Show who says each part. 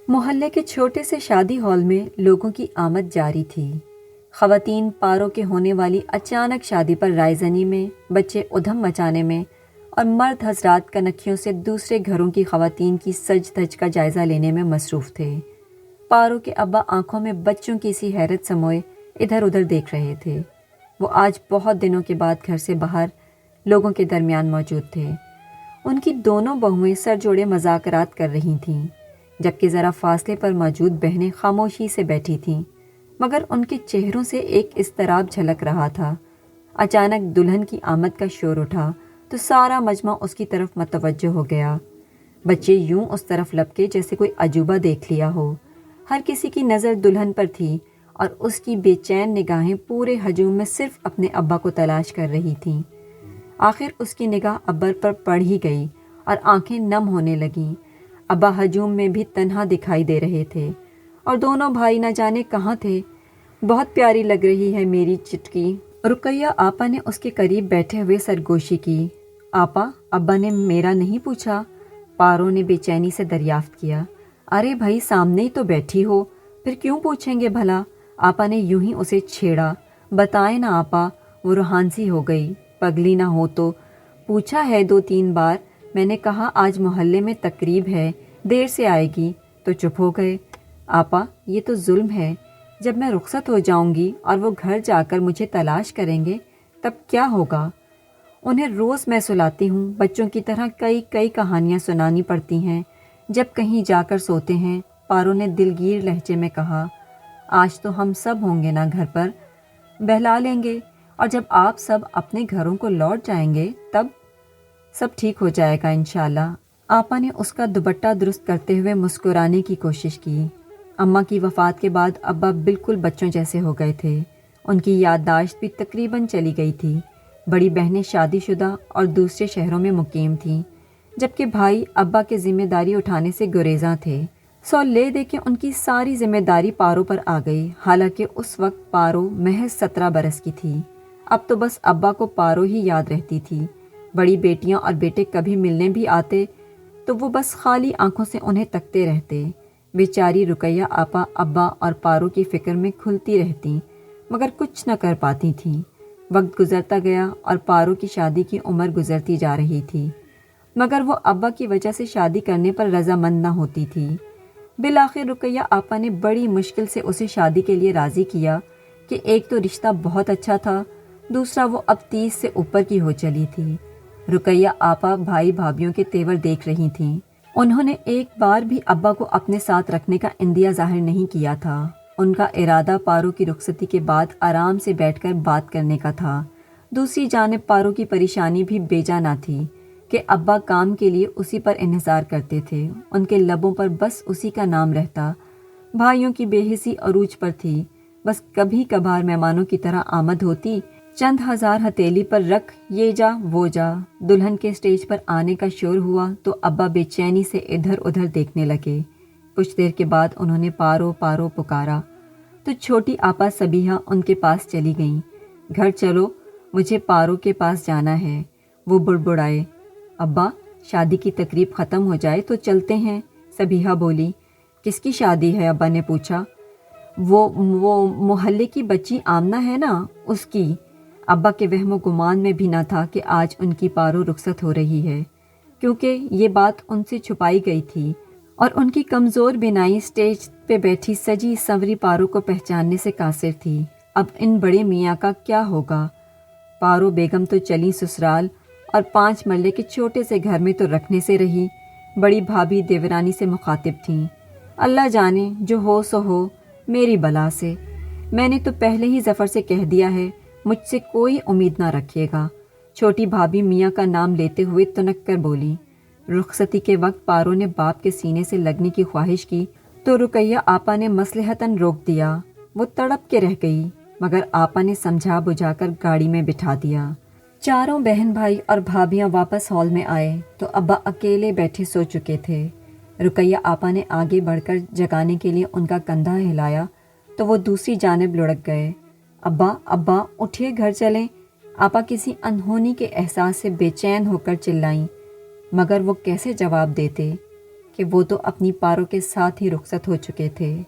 Speaker 1: محلے کے چھوٹے سے شادی ہال میں لوگوں کی آمد جاری تھی۔ خواتین پاروں کے ہونے والی اچانک شادی پر رائے زنی میں، بچے ادھم مچانے میں، اور مرد حضرات کنکھیوں سے دوسرے گھروں کی خواتین کی سج دھج کا جائزہ لینے میں مصروف تھے۔ پارو کے ابا آنکھوں میں بچوں کی سی حیرت سموئے ادھر ادھر دیکھ رہے تھے۔ وہ آج بہت دنوں کے بعد گھر سے باہر لوگوں کے درمیان موجود تھے۔ ان کی دونوں بہویں سر جوڑے مذاکرات کر رہی تھیں، جبکہ ذرا فاصلے پر موجود بہنیں خاموشی سے بیٹھی تھیں، مگر ان کے چہروں سے ایک اضطراب جھلک رہا تھا۔ اچانک دلہن کی آمد کا شور اٹھا تو سارا مجمع اس کی طرف متوجہ ہو گیا۔ بچے یوں اس طرف لپکے جیسے کوئی عجوبہ دیکھ لیا ہو۔ ہر کسی کی نظر دلہن پر تھی اور اس کی بے چین نگاہیں پورے ہجوم میں صرف اپنے ابا کو تلاش کر رہی تھیں۔ آخر اس کی نگاہ ابر پر پڑ ہی گئی اور آنکھیں نم ہونے لگیں۔ ابا ہجوم میں بھی تنہا دکھائی دے رہے تھے اور دونوں بھائی نہ جانے کہاں تھے۔ بہت پیاری لگ رہی ہے میری چٹکی، رقیہ آپا نے اس کے قریب بیٹھے ہوئے سرگوشی کی۔ آپا، ابا نے میرا نہیں پوچھا؟ پارو نے بے چینی سے دریافت کیا۔ ارے بھائی، سامنے ہی تو بیٹھی ہو، پھر کیوں پوچھیں گے بھلا؟ آپا نے یوں ہی اسے چھیڑا۔ بتائیں نا آپا۔ وہ روحان سی ہو گئی۔ پگلی نہ ہو تو پوچھا ہے 2-3 بار، میں نے کہا آج محلے میں تقریب ہے، دیر سے آئے گی، تو چپ ہو گئے۔ آپا، یہ تو ظلم ہے۔ جب میں رخصت ہو جاؤں گی اور وہ گھر جا کر مجھے تلاش کریں گے تب کیا ہوگا؟ انہیں روز میں سلاتی ہوں، بچوں کی طرح کئی کہانیاں سنانی پڑتی ہیں جب کہیں جا کر سوتے ہیں، پارو نے دلگیر لہجے میں کہا۔ آج تو ہم سب ہوں گے نا گھر پر، بہلا لیں گے، اور جب آپ سب اپنے گھروں کو لوٹ جائیں گے تب سب ٹھیک ہو جائے گا انشاءاللہ۔ آپا نے اس کا دوپٹہ درست کرتے ہوئے مسکرانے کی کوشش کی۔ اماں کی وفات کے بعد ابا بالکل بچوں جیسے ہو گئے تھے۔ ان کی یادداشت بھی تقریباً چلی گئی تھی۔ بڑی بہنیں شادی شدہ اور دوسرے شہروں میں مقیم تھیں، جبکہ بھائی ابا کے ذمہ داری اٹھانے سے گریزاں تھے۔ سو لے دے کے ان کی ساری ذمہ داری پارو پر آ گئی، حالانکہ اس وقت پارو محض 17 برس کی تھی۔ اب تو بس ابا کو پارو ہی یاد رہتی تھی۔ بڑی بیٹیاں اور بیٹے کبھی ملنے بھی آتے تو وہ بس خالی آنکھوں سے انہیں تکتے رہتے۔ بیچاری رقیہ آپا ابا اور پارو کی فکر میں کھلتی رہتی، مگر کچھ نہ کر پاتی تھیں۔ وقت گزرتا گیا اور پارو کی شادی کی عمر گزرتی جا رہی تھی، مگر وہ ابا کی وجہ سے شادی کرنے پر رضامند نہ ہوتی تھی۔ بالآخر رقیہ آپا نے بڑی مشکل سے اسے شادی کے لیے راضی کیا کہ ایک تو رشتہ بہت اچھا تھا، دوسرا وہ اب 30 سے اوپر کی ہو چلی تھی۔ رقیہ آپا بھائی بھابھیوں کے تیور دیکھ رہی تھیں۔ انہوں نے ایک بار بھی ابا کو اپنے ساتھ رکھنے کا اندیہ ظاہر نہیں کیا تھا۔ ان کا ارادہ پارو کی رخصتی کے بعد آرام سے بیٹھ کر بات کرنے کا تھا۔ دوسری جانب پارو کی پریشانی بھی بیجا نہ تھی کہ ابا کام کے لیے اسی پر انحصار کرتے تھے، ان کے لبوں پر بس اسی کا نام رہتا۔ بھائیوں کی بے حسی عروج پر تھی، بس کبھی کبھار مہمانوں کی طرح آمد ہوتی، چند ہزار ہتھیلی پر رکھ یہ جا وہ جا۔ دلہن کے اسٹیج پر آنے کا شور ہوا تو ابا بے چینی سے ادھر ادھر دیکھنے لگے۔ کچھ دیر کے بعد انہوں نے پارو پارو پکارا تو چھوٹی آپا سبیہا ان کے پاس چلی گئیں۔ گھر چلو، مجھے پارو کے پاس جانا ہے، وہ بڑبڑائے۔ ابا، شادی کی تقریب ختم ہو جائے تو چلتے ہیں، سبیہا بولی۔ کس کی شادی ہے؟ ابا نے پوچھا۔ وہ محلے کی بچی آمنہ ہے نا، اس کی۔ ابا کے وہم و گمان میں بھی نہ تھا کہ آج ان کی پارو رخصت ہو رہی ہے، کیونکہ یہ بات ان سے چھپائی گئی تھی، اور ان کی کمزور بینائی اسٹیج پہ بیٹھی سجی سنوری پارو کو پہچاننے سے قاصر تھی۔ اب ان بڑے میاں کا کیا ہوگا؟ پارو بیگم تو چلی سسرال، اور 5 مرلے کے چھوٹے سے گھر میں تو رکھنے سے رہی۔ بڑی بھابھی دیورانی سے مخاطب تھیں۔ اللہ جانے، جو ہو سو ہو، میری بلا سے۔ میں نے تو پہلے ہی ظفر سے کہہ دیا ہے، مجھ سے کوئی امید نہ رکھیے گا۔ چھوٹی بھابھی میاں کا نام لیتے ہوئے تنک کر بولی۔ رخصتی کے وقت پارو نے باپ کے سینے سے لگنے کی خواہش کی تو رقیہ آپا نے مصلحتاً روک دیا۔ وہ تڑپ کے رہ گئی، مگر آپا نے سمجھا بجھا کر گاڑی میں بٹھا دیا۔ چاروں بہن بھائی اور بھابھیاں واپس ہال میں آئے تو ابا اکیلے بیٹھے سو چکے تھے۔ رقیہ آپا نے آگے بڑھ کر جگانے کے لیے ان کا کندھا ہلایا تو وہ دوسری جانب لڑک گئے۔ ابا ابا، اٹھیے، گھر چلیں۔ آپا کسی انہونی کے احساس سے بے چین ہو کر چلائیں، مگر وہ کیسے جواب دیتے؟ کہ وہ تو اپنی پاروں کے ساتھ ہی رخصت ہو چکے تھے۔